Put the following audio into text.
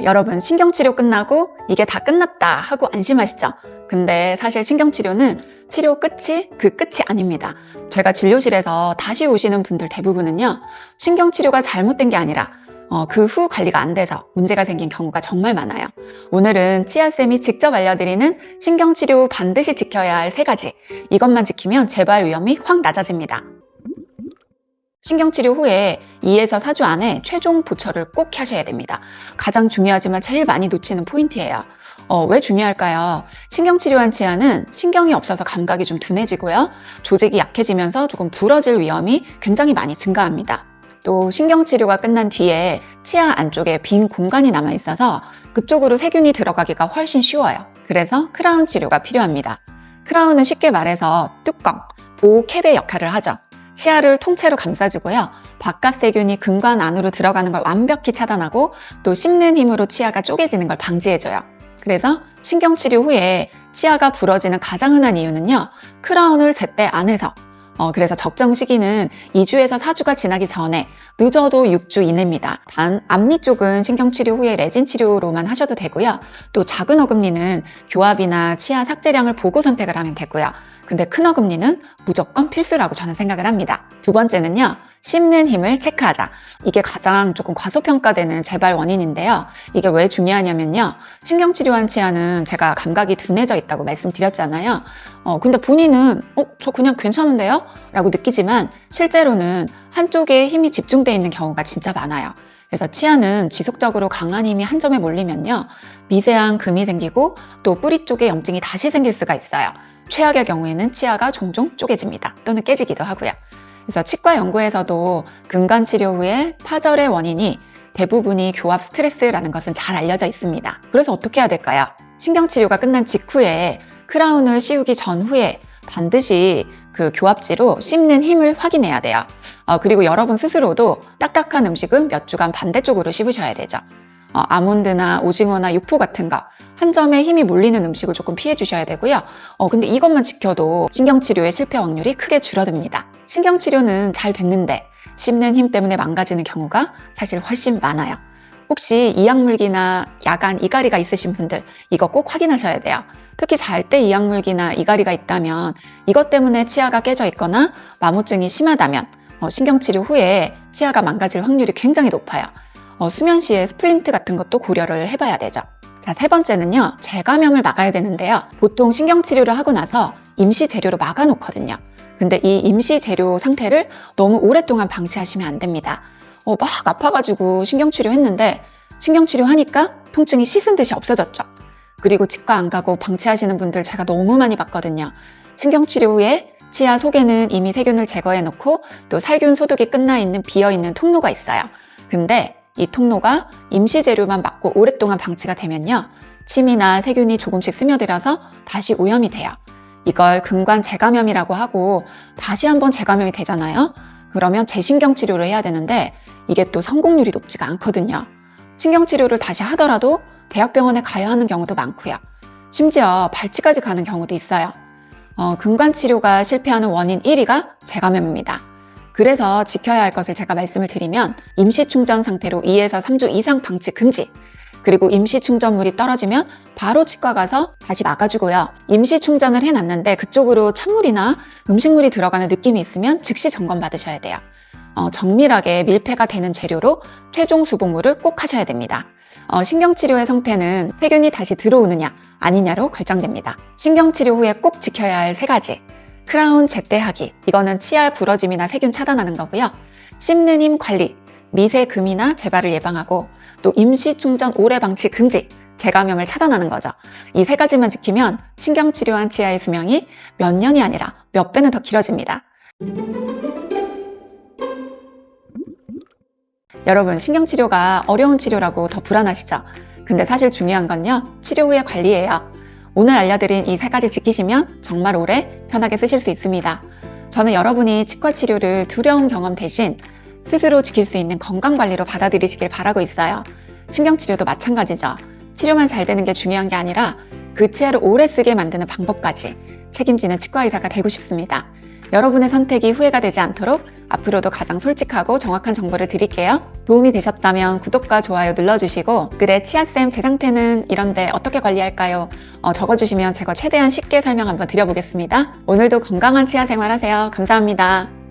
여러분, 신경치료 끝나고 이게 다 끝났다 하고 안심하시죠? 근데 사실 신경치료는 치료 끝이 그 끝이 아닙니다. 제가 진료실에서 다시 오시는 분들 대부분은요, 신경치료가 잘못된 게 아니라 그 후 관리가 안 돼서 문제가 생긴 경우가 정말 많아요. 오늘은 치아쌤이 직접 알려드리는 신경치료 반드시 지켜야 할 3가지. 이것만 지키면 재발 위험이 확 낮아집니다. 신경치료 후에 2에서 4주 안에 최종 보철을 꼭 하셔야 됩니다. 가장 중요하지만 제일 많이 놓치는 포인트예요. 왜 중요할까요? 신경치료한 치아는 신경이 없어서 감각이 좀 둔해지고요. 조직이 약해지면서 조금 부러질 위험이 굉장히 많이 증가합니다. 또 신경치료가 끝난 뒤에 치아 안쪽에 빈 공간이 남아있어서 그쪽으로 세균이 들어가기가 훨씬 쉬워요. 그래서 크라운 치료가 필요합니다. 크라운은 쉽게 말해서 뚜껑, 보호 캡의 역할을 하죠. 치아를 통째로 감싸주고요. 바깥 세균이 근관 안으로 들어가는 걸 완벽히 차단하고 또 씹는 힘으로 치아가 쪼개지는 걸 방지해줘요. 그래서 신경치료 후에 치아가 부러지는 가장 흔한 이유는요. 크라운을 제때 안 해서 그래서 적정 시기는 2주에서 4주가 지나기 전에 늦어도 6주 이내입니다. 단 앞니 쪽은 신경치료 후에 레진 치료로만 하셔도 되고요. 또 작은 어금니는 교합이나 치아 삭제량을 보고 선택을 하면 되고요. 근데 큰 어금니는 무조건 필수라고 저는 생각을 합니다. 2번째는요. 씹는 힘을 체크하자. 이게 가장 조금 과소평가되는 재발 원인인데요. 이게 왜 중요하냐면요. 신경치료한 치아는 제가 감각이 둔해져 있다고 말씀드렸잖아요. 근데 본인은 저 그냥 괜찮은데요? 라고 느끼지만 실제로는 한쪽에 힘이 집중되어 있는 경우가 진짜 많아요. 그래서 치아는 지속적으로 강한 힘이 한 점에 몰리면요. 미세한 금이 생기고 또 뿌리 쪽에 염증이 다시 생길 수가 있어요. 최악의 경우에는 치아가 종종 쪼개집니다. 또는 깨지기도 하고요. 그래서 치과 연구에서도 근간 치료 후에 파절의 원인이 대부분이 교합 스트레스라는 것은 잘 알려져 있습니다. 그래서 어떻게 해야 될까요? 신경치료가 끝난 직후에 크라운을 씌우기 전후에 반드시 그 교합지로 씹는 힘을 확인해야 돼요. 그리고 여러분 스스로도 딱딱한 음식은 몇 주간 반대쪽으로 씹으셔야 되죠. 아몬드나 오징어나 육포 같은 거 한 점에 힘이 몰리는 음식을 조금 피해 주셔야 되고요. 근데 이것만 지켜도 신경치료의 실패 확률이 크게 줄어듭니다. 신경치료는 잘 됐는데 씹는 힘 때문에 망가지는 경우가 사실 훨씬 많아요. 혹시 이악물기나 야간 이갈이가 있으신 분들 이거 꼭 확인하셔야 돼요. 특히 잘 때 이악물기나 이갈이가 있다면 이것 때문에 치아가 깨져 있거나 마모증이 심하다면 신경치료 후에 치아가 망가질 확률이 굉장히 높아요. 수면 시에 스플린트 같은 것도 고려를 해봐야 되죠. 자, 3번째는요. 재감염을 막아야 되는데요. 보통 신경치료를 하고 나서 임시 재료로 막아놓거든요. 근데 이 임시 재료 상태를 너무 오랫동안 방치하시면 안 됩니다. 막 아파가지고 신경치료 했는데 신경치료 하니까 통증이 씻은 듯이 없어졌죠. 그리고 치과 안 가고 방치하시는 분들 제가 너무 많이 봤거든요. 신경치료 후에 치아 속에는 이미 세균을 제거해 놓고 또 살균 소독이 끝나 있는 비어있는 통로가 있어요. 근데 이 통로가 임시 재료만 막고 오랫동안 방치가 되면요. 침이나 세균이 조금씩 스며들어서 다시 오염이 돼요. 이걸 근관 재감염이라고 하고 다시 한번 재감염이 되잖아요. 그러면 재신경치료를 해야 되는데 이게 또 성공률이 높지가 않거든요. 신경치료를 다시 하더라도 대학병원에 가야 하는 경우도 많고요. 심지어 발치까지 가는 경우도 있어요. 근관치료가 실패하는 원인 1위가 재감염입니다. 그래서 지켜야 할 것을 제가 말씀을 드리면 임시충전 상태로 2에서 3주 이상 방치 금지, 그리고 임시충전물이 떨어지면 바로 치과 가서 다시 막아주고요. 임시충전을 해놨는데 그쪽으로 찬물이나 음식물이 들어가는 느낌이 있으면 즉시 점검 받으셔야 돼요. 정밀하게 밀폐가 되는 재료로 최종 수복물을 꼭 하셔야 됩니다. 신경치료의 성패는 세균이 다시 들어오느냐 아니냐로 결정됩니다. 신경치료 후에 꼭 지켜야 할 3가지. 크라운 제때 하기, 이거는 치아 부러짐이나 세균 차단하는 거고요. 씹는 힘 관리, 미세 금이나 재발을 예방하고 또 임시 충전 오래 방치 금지, 재감염을 차단하는 거죠. 이 3가지만 지키면 신경치료한 치아의 수명이 몇 년이 아니라 몇 배는 더 길어집니다. 여러분, 신경치료가 어려운 치료라고 더 불안하시죠? 근데 사실 중요한 건요, 치료 후의 관리예요. 오늘 알려드린 이 3가지 지키시면 정말 오래 편하게 쓰실 수 있습니다. 저는 여러분이 치과 치료를 두려운 경험 대신 스스로 지킬 수 있는 건강관리로 받아들이시길 바라고 있어요. 신경치료도 마찬가지죠. 치료만 잘 되는 게 중요한 게 아니라 그 치아를 오래 쓰게 만드는 방법까지 책임지는 치과의사가 되고 싶습니다. 여러분의 선택이 후회가 되지 않도록 앞으로도 가장 솔직하고 정확한 정보를 드릴게요. 도움이 되셨다면 구독과 좋아요 눌러주시고 그래 치아쌤 제 상태는 이런데 어떻게 관리할까요? 적어주시면 제가 최대한 쉽게 설명 한번 드려보겠습니다. 오늘도 건강한 치아 생활 하세요. 감사합니다.